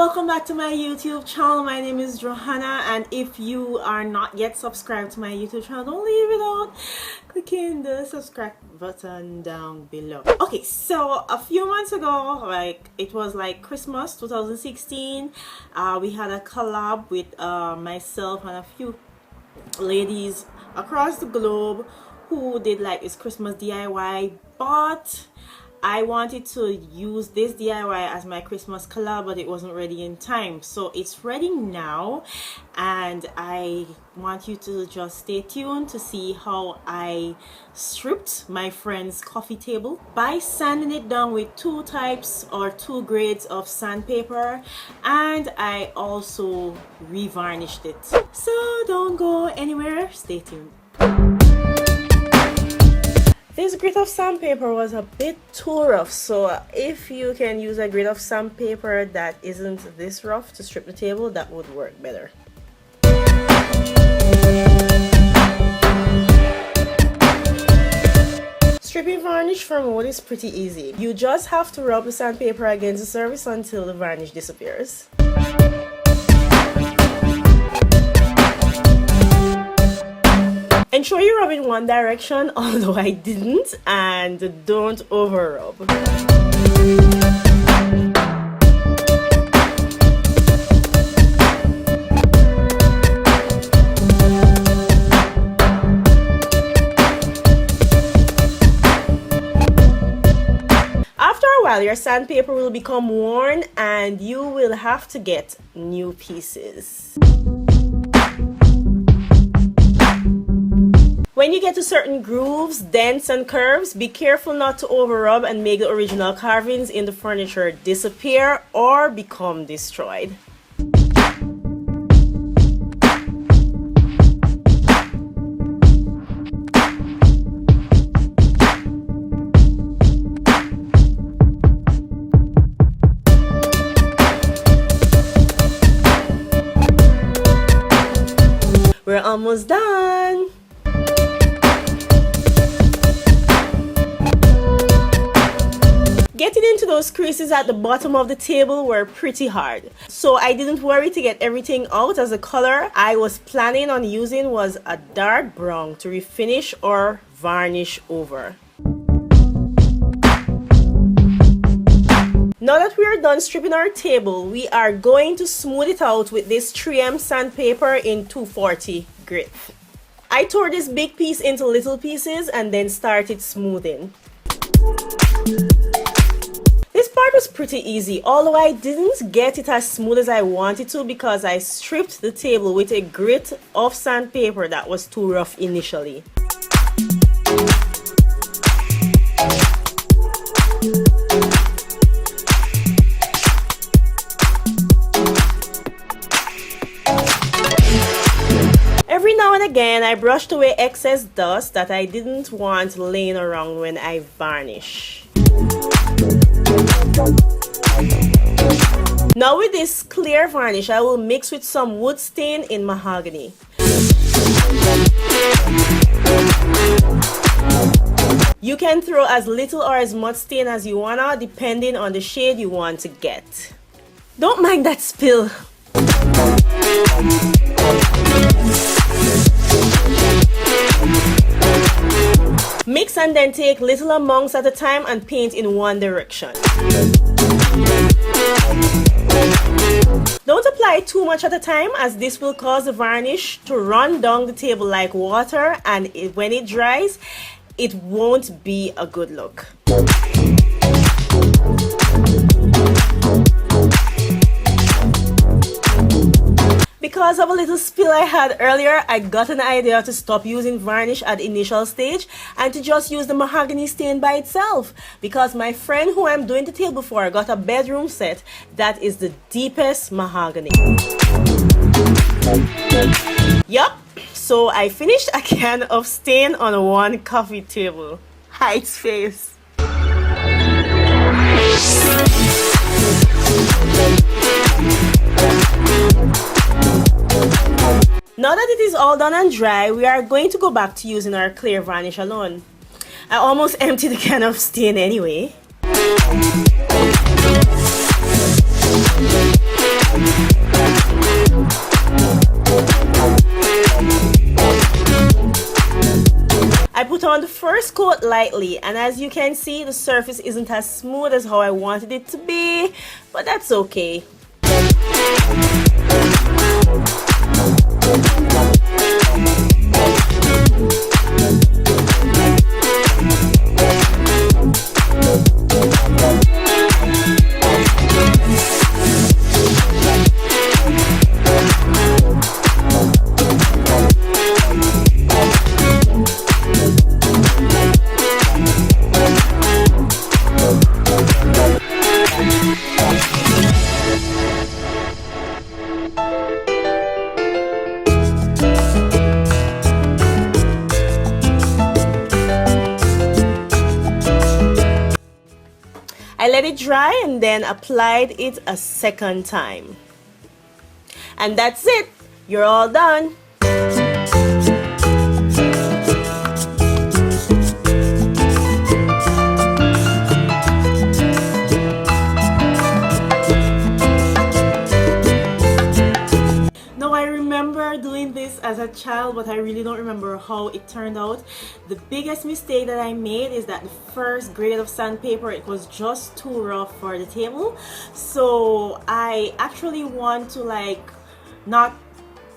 welcome back to my YouTube channel. My name is Johanna, and if you are not yet subscribed to my YouTube channel, don't leave without clicking the subscribe button down below. Okay, so a few months ago, it was like Christmas 2016, we had a collab with myself and a few ladies across the globe who did like this Christmas DIY, but I wanted to use this DIY as my Christmas collab, but it wasn't ready in time. So it's ready now, and I want you to just stay tuned to see how I stripped my friend's coffee table by sanding it down with two grades of sandpaper, and I also revarnished it. So don't go anywhere, stay tuned. This grit of sandpaper was a bit too rough, so if you can use a grit of sandpaper that isn't this rough to strip the table, that would work better. Stripping varnish from wood is pretty easy. You just have to rub the sandpaper against the surface until the varnish disappears. Ensure you rub in one direction, although I didn't, and don't over rub. After a while, your sandpaper will become worn and you will have to get new pieces. When you get to certain grooves, dents and curves, be careful not to over rub and make the original carvings in the furniture disappear or become destroyed. We're almost done. Getting into those creases at the bottom of the table were pretty hard, so I didn't worry to get everything out, as the color I was planning on using was a dark brown to refinish or varnish over. Now that we are done stripping our table, we are going to smooth it out with this 3M sandpaper in 240 grit. I tore this big piece into little pieces and then started smoothing. This part was pretty easy, although I didn't get it as smooth as I wanted to because I stripped the table with a grit of sandpaper that was too rough initially. Every now and again, I brushed away excess dust that I didn't want laying around when I varnish. Now with this clear varnish, I will mix with some wood stain in Mahogany. You can throw as little or as much stain as you wanna, depending on the shade you want to get. Don't mind that spill. Mix and then take little amounts at a time and paint in one direction. Don't apply too much at a time, as this will cause the varnish to run down the table like water, and when it dries, it won't be a good look. Because of a little spill I had earlier, I got an idea to stop using varnish at the initial stage and to just use the Mahogany stain by itself, because my friend who I'm doing the table for got a bedroom set that is the deepest mahogany. Yup, so I finished a can of stain on one coffee table. Heights face. Now that it is all done and dry, we are going to go back to using our clear varnish alone. I almost emptied the can of stain anyway. on the first coat lightly, and as you can see, the surface isn't as smooth as how I wanted it to be, but that's okay. I let it dry and then applied it a second time. And that's it. You're all done. Now I remember doing this as a child, but I really don't remember how it turned out. The biggest mistake that I made is that the first grade of sandpaper, it was just too rough for the table. So I actually want to like not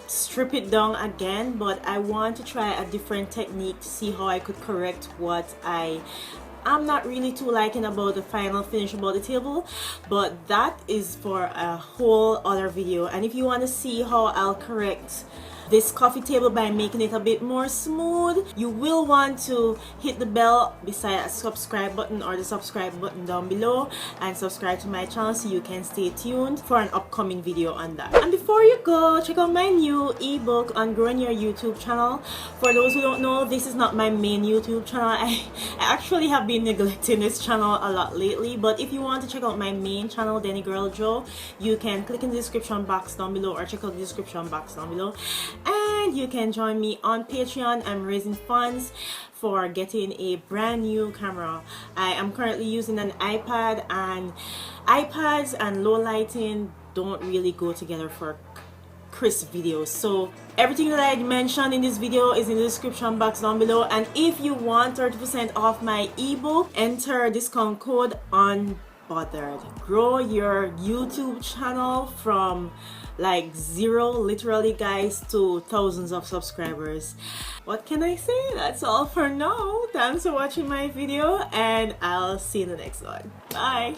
strip it down again, but I want to try a different technique to see how I could correct what I'm not really too liking about the final finish about the table, but that is for a whole other video. And if you want to see how I'll correct this coffee table by making it a bit more smooth, you will want to hit the bell beside a subscribe button or the subscribe button down below and subscribe to my channel so you can stay tuned for an upcoming video on that. And before you go, check out my new ebook on growing your YouTube channel. For those who don't know, this is not my main YouTube channel. I actually have been neglecting this channel a lot lately, but if you want to check out my main channel, Denny Girl Joe, you can click in the description box down below or check out the description box down below. And you can join me on Patreon. I'm raising funds for getting a brand new camera. I am currently using an iPad, and iPads and low lighting don't really go together for crisp videos. So everything that I mentioned in this video is in the description box down below. And if you want 30% off my ebook, enter discount code UNBOTHERED. Grow your YouTube channel from like zero, literally guys, to thousands of subscribers. What can I say? That's all for now. Thanks for watching my video, and I'll see you in the next one. Bye.